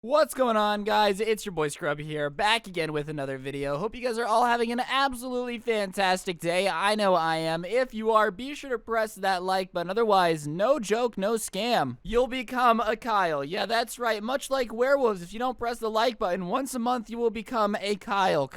What's going on, guys? It's your boy Scrub here, back again with another video. Hope you guys are all having an absolutely fantastic day. I know I am. If you are, be sure to press that like button. Otherwise, no joke, no scam. You'll become a Kyle. Yeah, that's right. Much like werewolves, if you don't press the like button, once a month you will become a Kyle.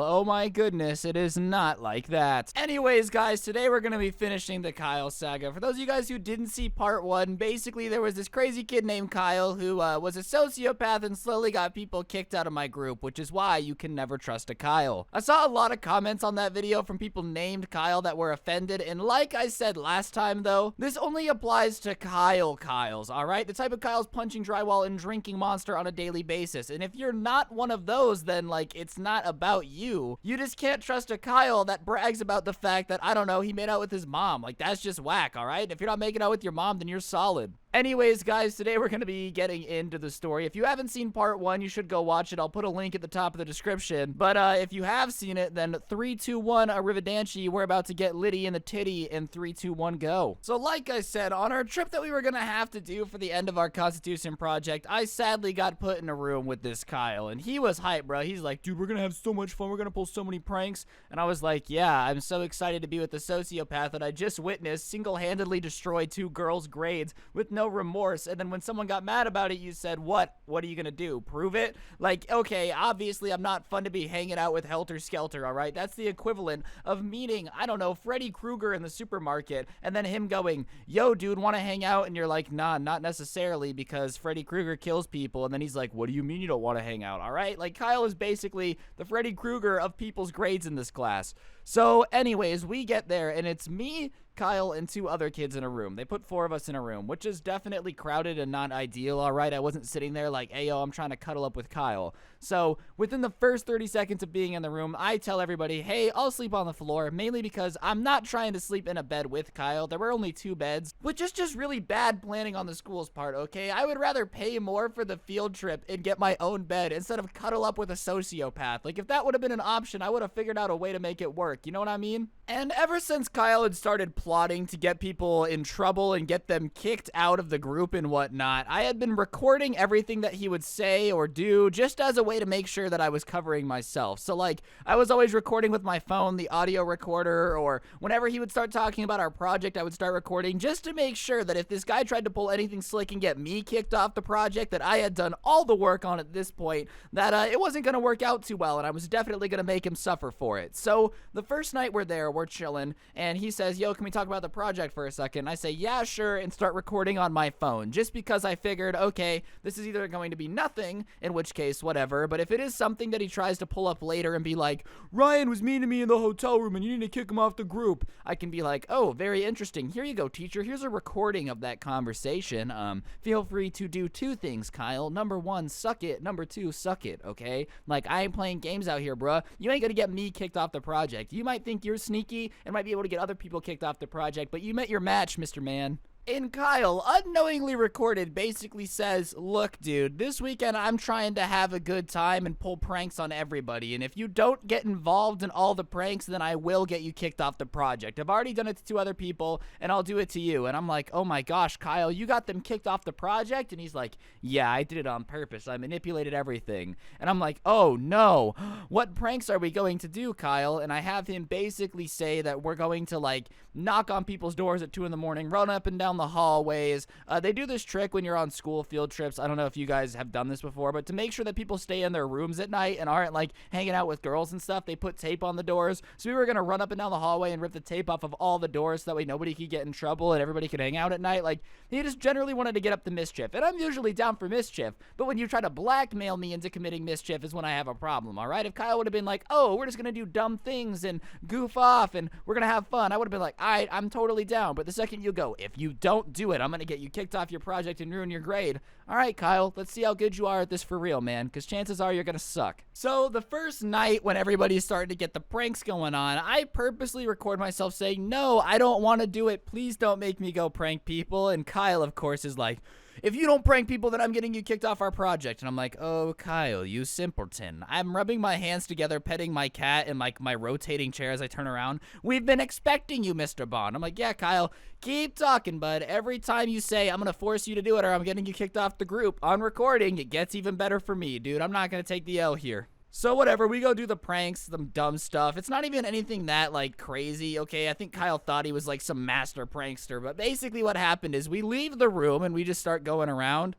Oh my goodness, it is not like that. Anyways, guys, today we're going to be finishing the Kyle saga. For those of you guys who didn't see part 1, basically there was this crazy kid named Kyle who was a sociopath and slowly got people kicked out of my group, which is why you can never trust a Kyle. I saw a lot of comments on that video from people named Kyle that were offended, and like I said last time though, this only applies to Kyles, alright? The type of Kyles punching drywall and drinking Monster on a daily basis, and if you're not one of those, then like, it's not about you. You just can't trust a Kyle that brags about the fact that, I don't know, he made out with his mom. Like, that's just whack, alright? If you're not making out with your mom, then you're solid. Anyways, guys, today we're going to be getting into the story. If you haven't seen part 1, you should go watch it. I'll put a link at the top of the description. But if you have seen it, then 3, 2, 1, Arrivederci. We're about to get Liddy in the titty in 3, 2, 1, go. So like I said, on our trip that we were going to have to do for the end of our Constitution project, I sadly got put in a room with this Kyle. And he was hyped, bro. He's like, dude, we're going to have so much fun. We're going to pull so many pranks. And I was like, yeah, I'm so excited to be with the sociopath that I just witnessed single-handedly destroy 2 girls' grades with no remorse. And then when someone got mad about it, you said, what are you gonna do, prove it? Like, okay, obviously I'm not fun to be hanging out with Helter Skelter, all right? That's the equivalent of meeting, I don't know, Freddy Krueger in the supermarket and then him going, yo dude, want to hang out? And you're like, nah, not necessarily, because Freddy Krueger kills people. And then he's like, what do you mean you don't want to hang out? All right, like, Kyle is basically the Freddy Krueger of people's grades in this class. So anyways, we get there and it's me, Kyle, and 2 other kids in a room. They put 4 of us in a room, which is definitely crowded and not ideal, alright? I wasn't sitting there like, hey, yo, I'm trying to cuddle up with Kyle. So, within the first 30 seconds of being in the room, I tell everybody, hey, I'll sleep on the floor, mainly because I'm not trying to sleep in a bed with Kyle. There were only 2 beds, which is just really bad planning on the school's part, okay? I would rather pay more for the field trip and get my own bed instead of cuddle up with a sociopath. Like, if that would have been an option, I would have figured out a way to make it work, you know what I mean? And ever since Kyle had started plotting to get people in trouble and get them kicked out of the group and whatnot, I had been recording everything that he would say or do just as a way to make sure that I was covering myself. So like, I was always recording with my phone, the audio recorder, or whenever he would start talking about our project, I would start recording just to make sure that if this guy tried to pull anything slick and get me kicked off the project that I had done all the work on at this point, that it wasn't going to work out too well and I was definitely going to make him suffer for it. So the first night we're there, we're chilling, and he says, yo, can we talk about the project for a second? I say, yeah, sure, and start recording on my phone, just because I figured, okay, this is either going to be nothing, in which case, whatever, but if it is something that he tries to pull up later and be like, Ryan was mean to me in the hotel room and you need to kick him off the group, I can be like, oh, very interesting, here you go, teacher, here's a recording of that conversation. Feel free to do 2 things, Kyle. Number 1, suck it. Number 2, suck it, okay? Like, I ain't playing games out here, bruh. You ain't gonna get me kicked off the project. You might think you're sneaky and might be able to get other people kicked off the project, but you met your match, Mr. Man. And Kyle, unknowingly recorded, basically says, look, dude, this weekend I'm trying to have a good time and pull pranks on everybody, and if you don't get involved in all the pranks, then I will get you kicked off the project. I've already done it to 2 other people, and I'll do it to you. And I'm like, oh my gosh, Kyle, you got them kicked off the project? And he's like, yeah, I did it on purpose. I manipulated everything. And I'm like, oh no, what pranks are we going to do, Kyle? And I have him basically say that we're going to, like, knock on people's doors at 2 in the morning, run up and down the hallways. They do this trick when you're on school field trips. I don't know if you guys have done this before, but to make sure that people stay in their rooms at night and aren't like hanging out with girls and stuff, they put tape on the doors. So we were gonna run up and down the hallway and rip the tape off of all the doors so that way nobody could get in trouble and everybody could hang out at night. Like, he just generally wanted to get up to mischief, and I'm usually down for mischief, but when you try to blackmail me into committing mischief is when I have a problem. All right, if Kyle would have been like, oh, we're just gonna do dumb things and goof off and we're gonna have fun, I would have been like, I'm totally down. But the second you go, if you don't do it, I'm gonna get you kicked off your project and ruin your grade. All right, Kyle, let's see how good you are at this for real, man, because chances are you're gonna suck. So the first night when everybody's starting to get the pranks going on, I purposely record myself saying, no, I don't want to do it, please don't make me go prank people. And Kyle, of course, is like, if you don't prank people, then I'm getting you kicked off our project. And I'm like, oh, Kyle, you simpleton. I'm rubbing my hands together, petting my cat in like my rotating chair as I turn around. We've been expecting you, Mr. Bond. I'm like, yeah, Kyle, keep talking, bud. Every time you say I'm going to force you to do it or I'm getting you kicked off the group on recording, it gets even better for me, dude. I'm not going to take the L here. So whatever, we go do the pranks, some dumb stuff. It's not even anything that, like, crazy, okay? I think Kyle thought he was, like, some master prankster. But basically what happened is we leave the room and we just start going around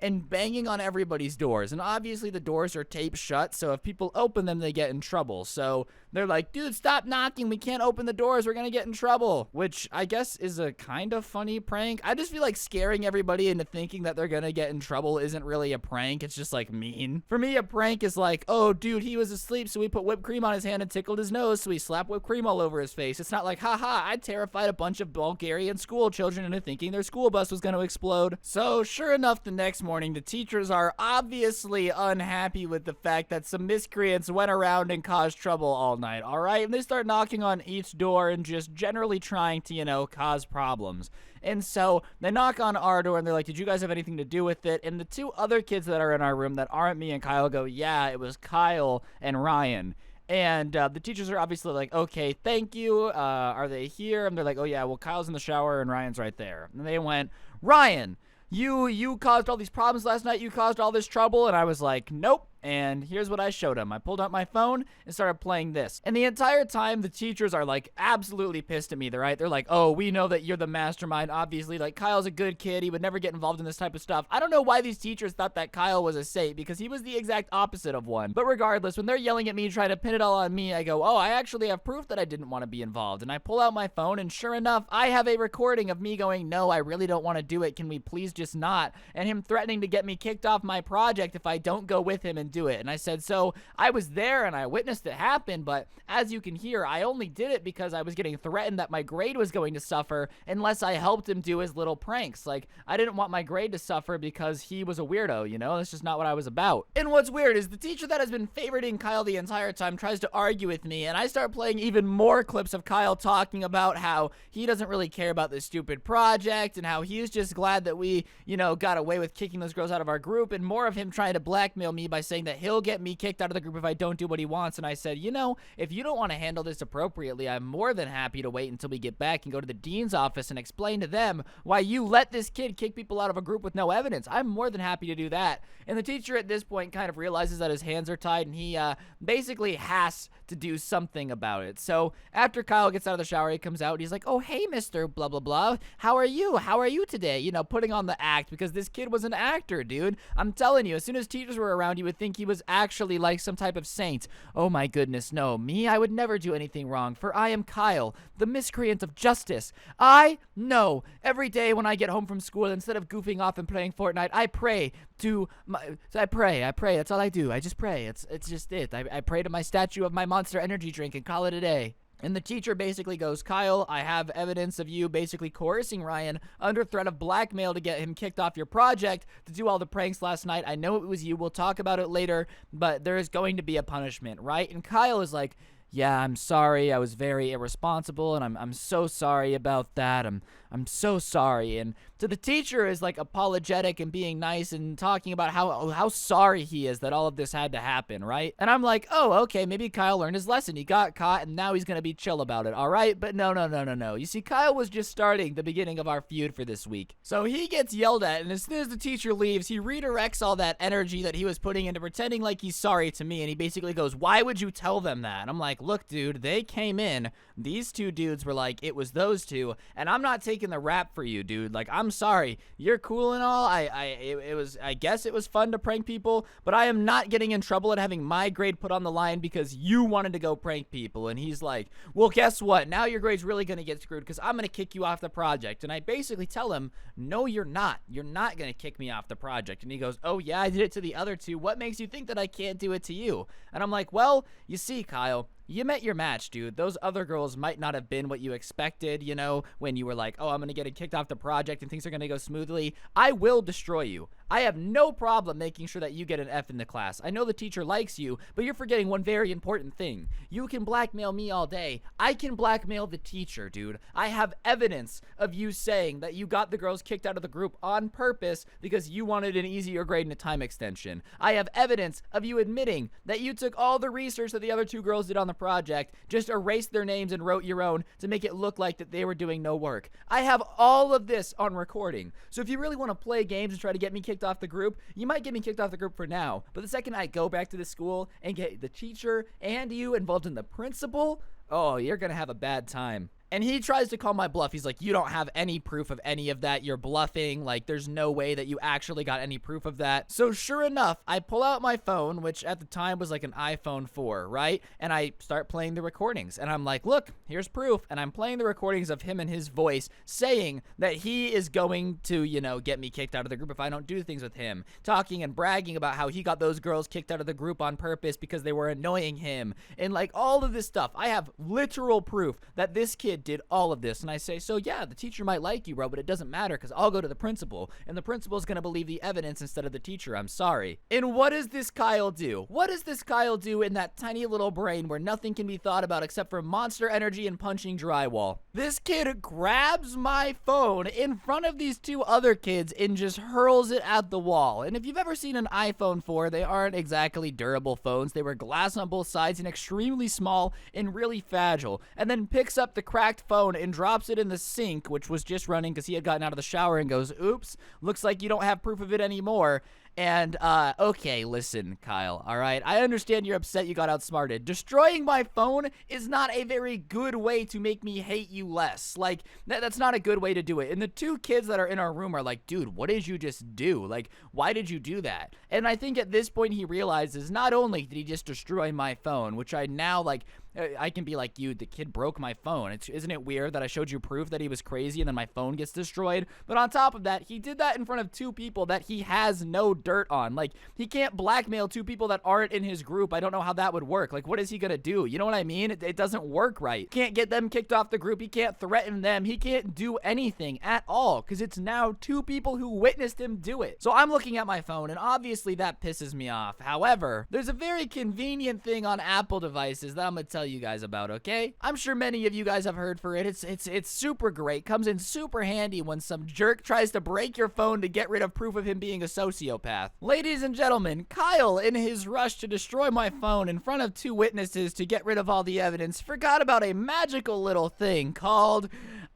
and banging on everybody's doors. And obviously the doors are taped shut, so if people open them, they get in trouble. So they're like, dude, stop knocking. We can't open the doors. We're going to get in trouble. Which I guess is a kind of funny prank. I just feel like scaring everybody into thinking that they're going to get in trouble isn't really a prank. It's just like mean. For me, a prank is like, oh, dude, he was asleep, so we put whipped cream on his hand and tickled his nose, so we slapped whipped cream all over his face. It's not like, haha, I terrified a bunch of Bulgarian school children into thinking their school bus was going to explode. So sure enough, the next morning, the teachers are obviously unhappy with the fact that some miscreants went around and caused trouble all night, all right? And they start knocking on each door and just generally trying to, you know, cause problems. And so they knock on our door and they're like, did you guys have anything to do with it? And the two other kids that are in our room that aren't me and Kyle go, yeah, it was Kyle and Ryan. And the teachers are obviously like, okay, thank you. Are they here? And they're like, oh, yeah, well, Kyle's in the shower and Ryan's right there. And they went, Ryan, you caused all these problems last night. You caused all this trouble. And I was like, nope. And here's what I showed him. I pulled out my phone and started playing this. And the entire time, the teachers are like absolutely pissed at me. They're like, oh, we know that you're the mastermind. Obviously, like, Kyle's a good kid. He would never get involved in this type of stuff. I don't know why these teachers thought that Kyle was a saint, because he was the exact opposite of one. But regardless, when they're yelling at me, trying to pin it all on me, I go, oh, I actually have proof that I didn't want to be involved. And I pull out my phone, and sure enough, I have a recording of me going, no, I really don't want to do it. Can we please just not? And him threatening to get me kicked off my project if I don't go with him and do it. And I said, so I was there and I witnessed it happen, but as you can hear, I only did it because I was getting threatened that my grade was going to suffer unless I helped him do his little pranks. Like, I didn't want my grade to suffer because he was a weirdo, you know? That's just not what I was about. And what's weird is the teacher that has been favoriting Kyle the entire time tries to argue with me, and I start playing even more clips of Kyle talking about how he doesn't really care about this stupid project and how he's just glad that we, you know, got away with kicking those girls out of our group, and more of him trying to blackmail me by saying that he'll get me kicked out of the group if I don't do what he wants. And I said, you know, if you don't want to handle this appropriately, I'm more than happy to wait until we get back and go to the dean's office and explain to them why you let this kid kick people out of a group with no evidence. I'm more than happy to do that. And the teacher at this point kind of realizes that his hands are tied, and he basically has to do something about it. So after Kyle gets out of the shower, he comes out and he's like, oh, hey, Mr. blah, blah, blah. How are you? How are you today? You know, putting on the act, because this kid was an actor, dude. I'm telling you, as soon as teachers were around, you would think he was actually like some type of saint. Oh my goodness, no. Me, I would never do anything wrong, for I am Kyle, the miscreant of justice. I know. Every day when I get home from school, instead of goofing off and playing Fortnite, I pray to my... I pray. That's all I do. I just pray. It's just it. I pray to my statue of my Monster Energy drink and call it a day. And the teacher basically goes, Kyle, I have evidence of you basically coercing Ryan under threat of blackmail to get him kicked off your project to do all the pranks last night. I know it was you. We'll talk about it later, but there is going to be a punishment, right? And Kyle is like, yeah, I'm sorry. I was very irresponsible, and I'm so sorry about that. I'm so sorry. And so the teacher is like apologetic and being nice and talking about how sorry he is that all of this had to happen, right? And I'm like, oh, okay, maybe Kyle learned his lesson. He got caught, and now he's going to be chill about it, all right? But no. You see, Kyle was just starting the beginning of our feud for this week. So he gets yelled at, and as soon as the teacher leaves, he redirects all that energy that he was putting into pretending like he's sorry to me, and he basically goes, why would you tell them that? And I'm like, look, dude, they came in. These two dudes were like, it was those two, and I'm not taking the rap for you, dude. Like, I'm sorry. You're cool and all. I guess it was fun to prank people, but I am not getting in trouble and having my grade put on the line because you wanted to go prank people. And he's like, well, guess what? Now your grade's really going to get screwed because I'm going to kick you off the project. And I basically tell him, no, you're not. You're not going to kick me off the project. And he goes, oh, yeah, I did it to the other two. What makes you think that I can't do it to you? And I'm like, well, you see, Kyle, you met your match, dude. Those other girls might not have been what you expected, you know, when you were like, oh, I'm going to get kicked off the project and things are going to go smoothly. I will destroy you. I have no problem making sure that you get an F in the class. I know the teacher likes you, but you're forgetting one very important thing. You can blackmail me all day. I can blackmail the teacher, dude. I have evidence of you saying that you got the girls kicked out of the group on purpose because you wanted an easier grade and a time extension. I have evidence of you admitting that you took all the research that the other two girls did on the project, just erased their names and wrote your own to make it look like that they were doing no work. I have all of this on recording. So if you really want to play games and try to get me kicked off the group, you might get me kicked off the group for now. But the second I go back to the school and get the teacher and you involved in the principal, oh, you're going to have a bad time. And he tries to call my bluff. He's like, you don't have any proof of any of that. You're bluffing. Like, there's no way that you actually got any proof of that. So sure enough, I pull out my phone, which at the time was like an iPhone 4, right? And I start playing the recordings. And I'm like, look, here's proof. And I'm playing the recordings of him and his voice saying that he is going to, you know, get me kicked out of the group if I don't do things with him. Talking and bragging about how he got those girls kicked out of the group on purpose because they were annoying him. And like all of this stuff. I have literal proof that this kid did all of this. And I say, so yeah, the teacher might like you, bro, but it doesn't matter because I'll go to the principal and the principal is going to believe the evidence instead of the teacher. I'm sorry. And what does this Kyle do? What does this Kyle do in that tiny little brain where nothing can be thought about except for monster energy and punching drywall? This kid grabs my phone in front of these two other kids and just hurls it at the wall. And if you've ever seen an iPhone 4, they aren't exactly durable phones. They were glass on both sides and extremely small and really fragile. And then picks up the cracked phone and drops it in the sink, which was just running because he had gotten out of the shower, and goes, oops, looks like you don't have proof of it anymore. And, okay, listen, Kyle, all right? I understand you're upset you got outsmarted. Destroying my phone is not a very good way to make me hate you less. Like, that's not a good way to do it. And the two kids that are in our room are like, dude, what did you just do? Like, why did you do that? And I think at this point he realizes not only did he just destroy my phone, which I now, like, I can be like, you, the kid broke my phone. Isn't it weird that I showed you proof that he was crazy and then my phone gets destroyed? But on top of that, he did that in front of two people that he has no dirt on. Like, he can't blackmail two people that aren't in his group. I don't know how that would work. Like, what is he gonna do? You know what I mean? It doesn't work right. Can't get them kicked off the group. He can't threaten them. He can't do anything at all because it's now two people who witnessed him do it. So I'm looking at my phone and obviously that pisses me off. However, there's a very convenient thing on Apple devices that I'm gonna tell you guys about, okay? I'm sure many of you guys have heard for it. It's super great. Comes in super handy when some jerk tries to break your phone to get rid of proof of him being a sociopath. Ladies and gentlemen, Kyle, in his rush to destroy my phone in front of two witnesses to get rid of all the evidence, forgot about a magical little thing called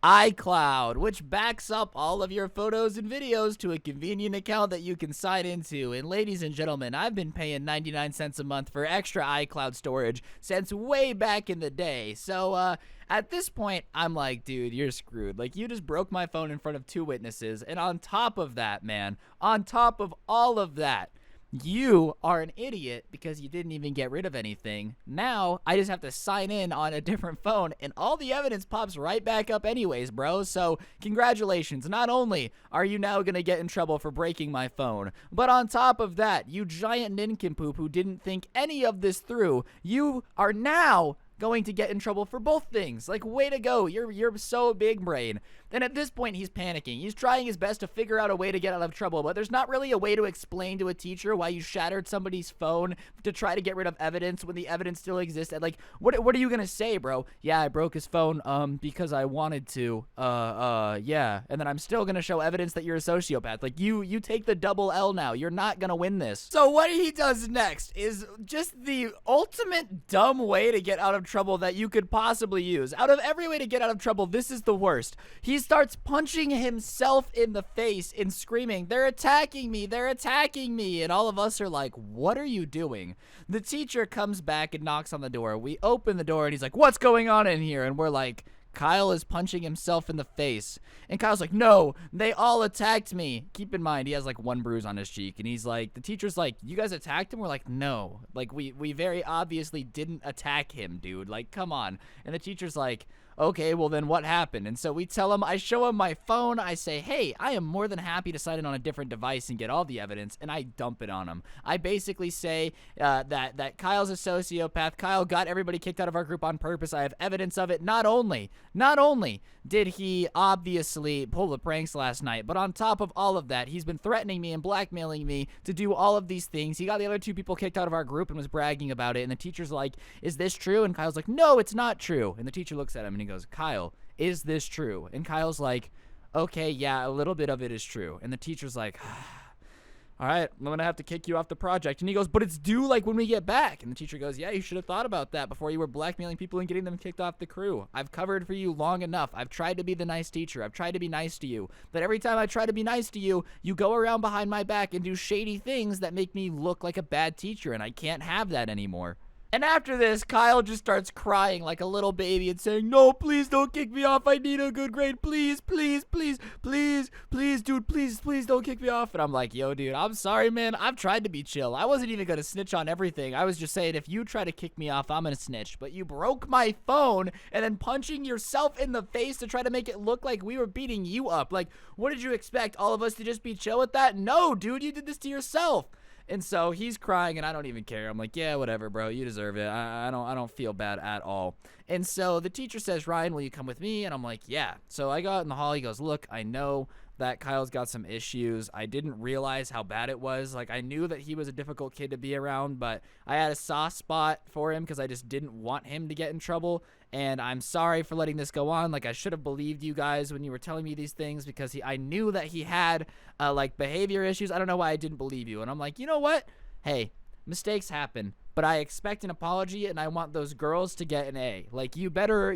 iCloud, which backs up all of your photos and videos to a convenient account that you can sign into. And ladies and gentlemen, I've been paying 99 cents a month for extra iCloud storage since way back in the day. So, at this point, I'm like, dude, you're screwed. Like, you just broke my phone in front of two witnesses. And on top of that, man, on top of all of that, you are an idiot because you didn't even get rid of anything. Now, I just have to sign in on a different phone, and all the evidence pops right back up anyways, bro. So, congratulations. Not only are you now going to get in trouble for breaking my phone, but on top of that, you giant nincompoop who didn't think any of this through, you are now going to get in trouble for both things. Like, way to go. You're so big brain. And at this point, he's panicking. He's trying his best to figure out a way to get out of trouble, but there's not really a way to explain to a teacher why you shattered somebody's phone to try to get rid of evidence when the evidence still existed. Like, what are you gonna say, bro? Yeah, I broke his phone, because I wanted to. Yeah. And then I'm still gonna show evidence that you're a sociopath. Like, you take the double L now. You're not gonna win this. So what he does next is just the ultimate dumb way to get out of trouble that you could possibly use. Out of every way to get out of trouble, this is the worst. He starts punching himself in the face and screaming, "They're attacking me, they're attacking me." And all of us are like, what are you doing? The teacher comes back and knocks on the door. We open the door and he's like, what's going on in here? And we're like, Kyle is punching himself in the face. And Kyle's like, no, they all attacked me. Keep in mind, he has like one bruise on his cheek. And he's like, the teacher's like, you guys attacked him? We're like, no. Like, we very obviously didn't attack him, dude. Like, come on. And the teacher's like, okay, well then what happened? And so we tell him, I show him my phone. I say, hey, I am more than happy to sign in on a different device and get all the evidence. And I dump it on him. I basically say that Kyle's a sociopath. Kyle got everybody kicked out of our group on purpose. I have evidence of it. Not only did he obviously pull the pranks last night, but on top of all of that, he's been threatening me and blackmailing me to do all of these things. He got the other 2 people kicked out of our group and was bragging about it. And the teacher's like, is this true? And Kyle's like, no, it's not true. And the teacher looks at him and he goes, Kyle, is this true? And Kyle's like, okay, yeah, a little bit of it is true. And the teacher's like, all right, I'm going to have to kick you off the project. And he goes, but it's due like when we get back. And the teacher goes, yeah, you should have thought about that before you were blackmailing people and getting them kicked off the crew. I've covered for you long enough. I've tried to be the nice teacher. I've tried to be nice to you. But every time I try to be nice to you, you go around behind my back and do shady things that make me look like a bad teacher. And I can't have that anymore. And after this, Kyle just starts crying like a little baby and saying, no, please don't kick me off. I need a good grade. Please, please, please, please, please, dude, please, please don't kick me off. And I'm like, yo, dude, I'm sorry, man. I've tried to be chill. I wasn't even going to snitch on everything. I was just saying, if you try to kick me off, I'm going to snitch. But you broke my phone and then punching yourself in the face to try to make it look like we were beating you up. Like, what did you expect? All of us to just be chill with that? No, dude, you did this to yourself. And so he's crying, and I don't even care. I'm like, yeah, whatever, bro. You deserve it. I don't feel bad at all. And so the teacher says, Ryan, will you come with me? And I'm like, yeah. So I go out in the hall. He goes, look, I know that Kyle's got some issues. I didn't realize how bad it was. Like, I knew that he was a difficult kid to be around, but I had a soft spot for him because I just didn't want him to get in trouble. And I'm sorry for letting this go on. Like, I should have believed you guys when you were telling me these things because I knew that he had, like, behavior issues. I don't know why I didn't believe you. And I'm like, you know what? Hey, mistakes happen. But I expect an apology, and I want those girls to get an A. Like, you better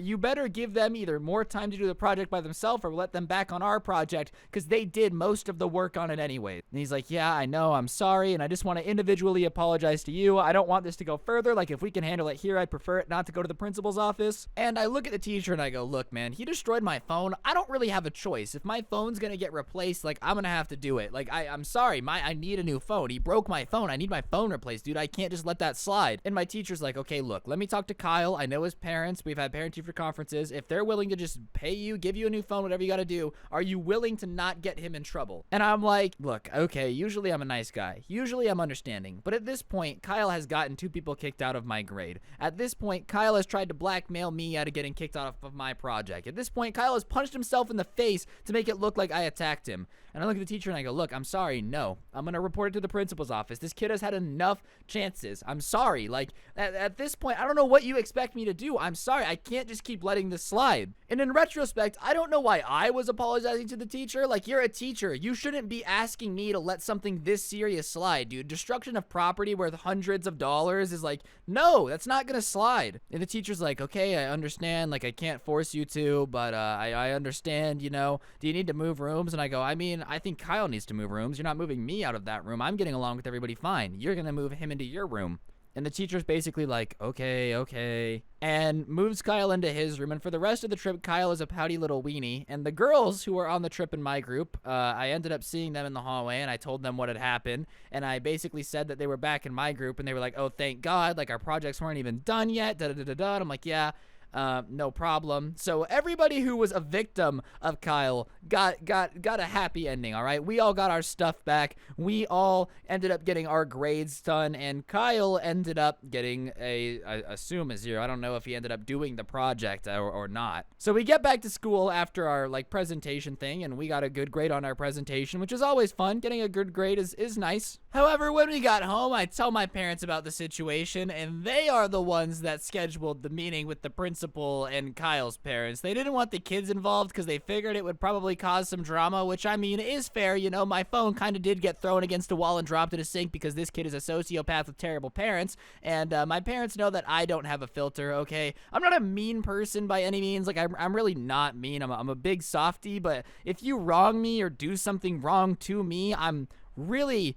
give them either more time to do the project by themselves or let them back on our project because they did most of the work on it anyway. And he's like, yeah, I know, I'm sorry, and I just want to individually apologize to you. I don't want this to go further. Like, if we can handle it here, I'd prefer it not to go to the principal's office. And I look at the teacher, and I go, look, man, he destroyed my phone. I don't really have a choice. If my phone's going to get replaced, like, I'm going to have to do it. Like, I'm sorry. I need a new phone. He broke my phone. I need my phone replaced, dude. I can't just let that slide. And my teacher's like, okay, look, let me talk to Kyle. I know his parents. We've had parent-teacher conferences. If they're willing to just pay you, give you a new phone, whatever you got to do, are you willing to not get him in trouble? And I'm like, look, okay, usually I'm a nice guy. Usually I'm understanding. But at this point, Kyle has gotten 2 people kicked out of my grade. At this point, Kyle has tried to blackmail me out of getting kicked out of my project. At this point, Kyle has punched himself in the face to make it look like I attacked him. And I look at the teacher and I go, look, I'm sorry. No, I'm going to report it to the principal's office. This kid has had enough chances. I'm sorry. Like, at this point, I don't know what you expect me to do. I'm sorry. I can't just keep letting this slide. And in retrospect, I don't know why I was apologizing to the teacher. Like, you're a teacher. You shouldn't be asking me to let something this serious slide, dude. Destruction of property worth hundreds of dollars is like, no, that's not going to slide. And the teacher's like, okay, I understand. Like, I can't force you to, but I understand, you know. Do you need to move rooms? And I go, I mean, I think Kyle needs to move rooms. You're not moving me out of that room. I'm getting along with everybody fine. You're going to move him into your room. And the teacher's basically like, okay, and moves Kyle into his room. And for the rest of the trip, Kyle is a pouty little weenie. And the girls who were on the trip in my group, I ended up seeing them in the hallway, and I told them what had happened. And I basically said that they were back in my group, and they were like, oh, thank God. Like, our projects weren't even done yet. Da-da-da-da-da. And I'm like, yeah. No problem. So everybody who was a victim of Kyle got a happy ending, all right? We all got our stuff back. We all ended up getting our grades done, and Kyle ended up getting I assume a 0. I don't know if he ended up doing the project or not. So we get back to school after our, like, presentation thing, and we got a good grade on our presentation, which is always fun. Getting a good grade is nice. However, when we got home, I tell my parents about the situation, and they are the ones that scheduled the meeting with the principal and Kyle's parents. They didn't want the kids involved because they figured it would probably cause some drama, which, I mean, is fair. You know, my phone kind of did get thrown against a wall and dropped in a sink because this kid is a sociopath with terrible parents, and my parents know that I don't have a filter, okay? I'm not a mean person by any means. Like, I'm really not mean. I'm a big softie, but if you wrong me or do something wrong to me, I'm really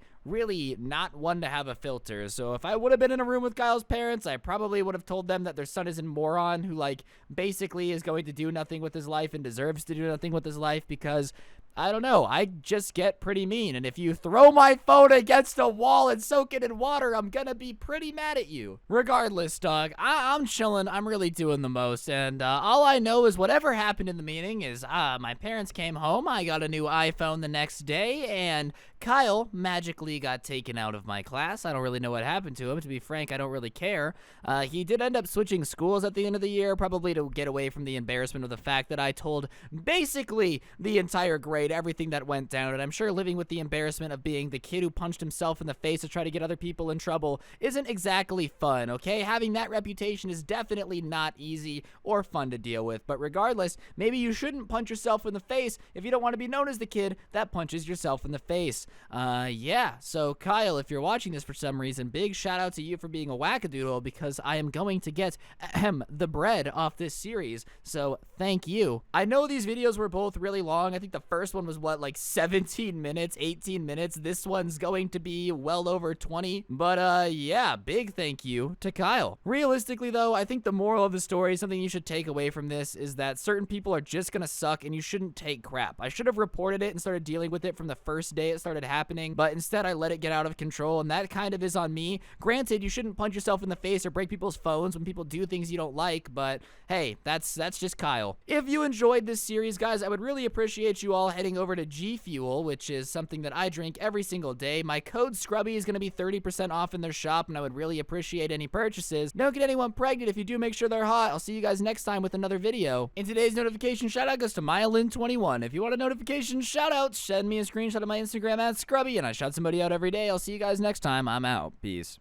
not one to have a filter. So if I would have been in a room with Kyle's parents, I probably would have told them that their son is a moron who, like, basically is going to do nothing with his life and deserves to do nothing with his life because I don't know. I just get pretty mean. And if you throw my phone against a wall and soak it in water, I'm gonna be pretty mad at you. Regardless, dog, I'm chilling. I'm really doing the most. And all I know is whatever happened in the meeting is my parents came home. I got a new iPhone the next day. And Kyle magically got taken out of my class. I don't really know what happened to him. To be frank, I don't really care. He did end up switching schools at the end of the year, probably to get away from the embarrassment of the fact that I told basically the entire grade everything that went down. And I'm sure living with the embarrassment of being the kid who punched himself in the face to try to get other people in trouble isn't exactly fun, okay? Having that reputation is definitely not easy or fun to deal with. But regardless, maybe you shouldn't punch yourself in the face if you don't want to be known as the kid that punches yourself in the face. Yeah, so Kyle, if you're watching this for some reason, big shout out to you for being a wackadoodle, because I am going to get the bread off this series, so thank you. I know these videos were both really long. I think the first one was what, like 17 minutes, 18 minutes. This one's going to be well over 20, but yeah, big thank you to Kyle. Realistically though, I think the moral of the story, something you should take away from this, is that certain people are just gonna suck and you shouldn't take crap. I should have reported it and started dealing with it from the first day it started happening, but instead I let it get out of control, and that kind of is on me. Granted, you shouldn't punch yourself in the face or break people's phones when people do things you don't like, but hey, that's just Kyle. If you enjoyed this series, guys, I would really appreciate you all heading over to G Fuel, which is something that I drink every single day. My code Scrubby is going to be 30% off in their shop, and I would really appreciate any purchases. Don't get anyone pregnant if you do, make sure they're hot. I'll see you guys next time with another video. And today's notification shout out goes to Myelin21. If you want a notification shout out, send me a screenshot of my Instagram at Scrubby, and I shout somebody out every day. I'll see you guys next time. I'm out. Peace.